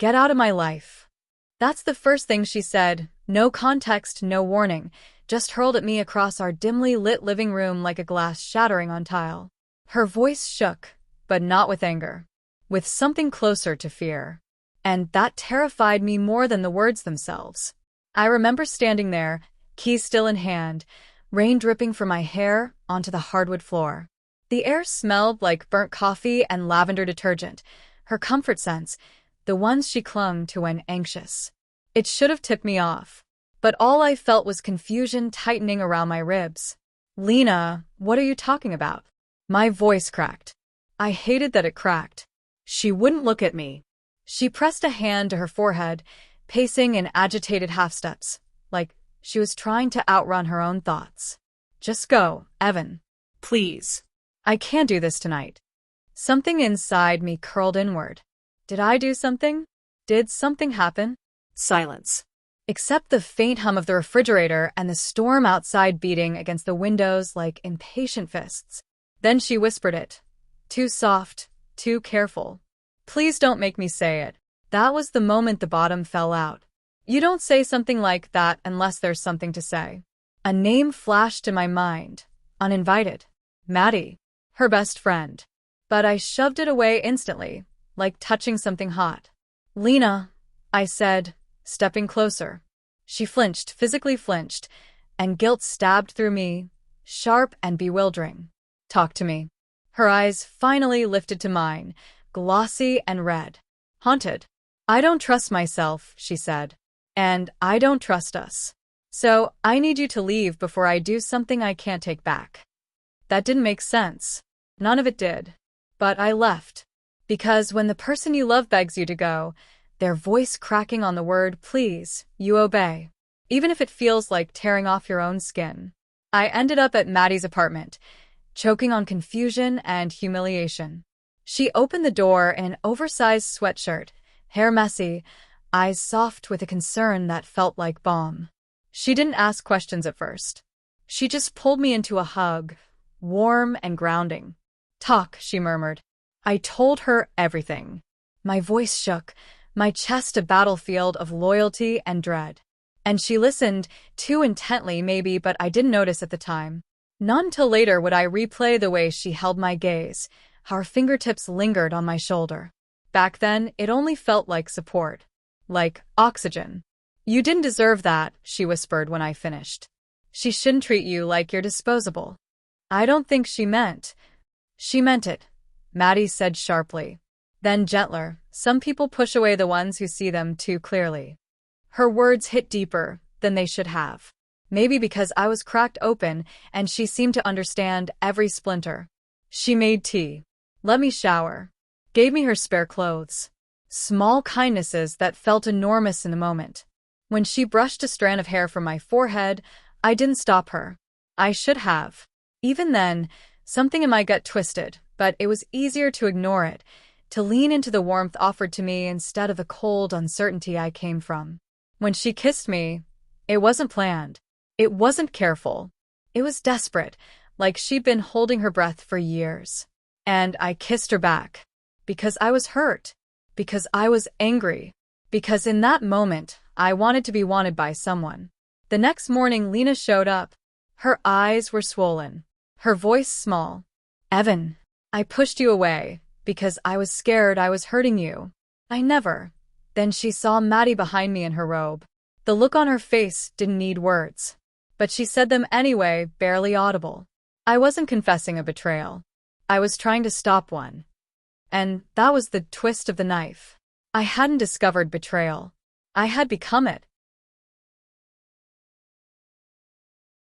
Get out of my life. That's the first thing she said, no context, no warning, just hurled at me across our dimly lit living room like a glass shattering on tile. Her voice shook, but not with anger, with something closer to fear. And that terrified me more than the words themselves. I remember standing there, keys still in hand, rain dripping from my hair onto the hardwood floor. The air smelled like burnt coffee and lavender detergent, her comfort scents, the ones she clung to when anxious. It should have tipped me off, but all I felt was confusion tightening around my ribs. Lena, what are you talking about? My voice cracked. I hated that it cracked. She wouldn't look at me. She pressed a hand to her forehead, pacing in agitated half-steps, like she was trying to outrun her own thoughts. Just go, Evan. Please. I can't do this tonight. Something inside me curled inward. Did I do something? Did something happen? Silence. Except the faint hum of the refrigerator and the storm outside beating against the windows like impatient fists. Then she whispered it. Too soft, too careful. Please don't make me say it. That was the moment the bottom fell out. You don't say something like that unless there's something to say. A name flashed in my mind, uninvited. Maddie, her best friend. But I shoved it away instantly, like touching something hot. Lena, I said, stepping closer. She flinched, physically flinched, and guilt stabbed through me, sharp and bewildering. Talk to me. Her eyes finally lifted to mine, glossy and red. Haunted. I don't trust myself, she said. And I don't trust us. So I need you to leave before I do something I can't take back. That didn't make sense. None of it did. But I left. Because when the person you love begs you to go, their voice cracking on the word please, you obey. Even if it feels like tearing off your own skin. I ended up at Maddie's apartment, choking on confusion and humiliation. She opened the door in an oversized sweatshirt, hair messy, eyes soft with a concern that felt like balm. She didn't ask questions at first. She just pulled me into a hug, warm and grounding. Talk, she murmured. I told her everything. My voice shook, my chest a battlefield of loyalty and dread. And she listened, too intently maybe, but I didn't notice at the time. Not until later would I replay the way she held my gaze, how her fingertips lingered on my shoulder. Back then, it only felt like support. Like oxygen. You didn't deserve that, she whispered when I finished. She shouldn't treat you like you're disposable. I don't think she meant. She meant it, Maddie said sharply. Then gentler, some people push away the ones who see them too clearly. Her words hit deeper than they should have. Maybe because I was cracked open and she seemed to understand every splinter. She made tea, let me shower, gave me her spare clothes. Small kindnesses that felt enormous in the moment. When she brushed a strand of hair from my forehead, I didn't stop her. I should have. Even then, something in my gut twisted, but it was easier to ignore it, to lean into the warmth offered to me instead of the cold uncertainty I came from. When she kissed me, it wasn't planned. It wasn't careful. It was desperate, like she'd been holding her breath for years. And I kissed her back. Because I was hurt. Because I was angry. Because in that moment, I wanted to be wanted by someone. The next morning, Lena showed up. Her eyes were swollen. Her voice small. Evan, I pushed you away, because I was scared I was hurting you. I never. Then she saw Maddie behind me in her robe. The look on her face didn't need words. But she said them anyway, barely audible. I wasn't confessing a betrayal. I was trying to stop one. And that was the twist of the knife. I hadn't discovered betrayal. I had become it.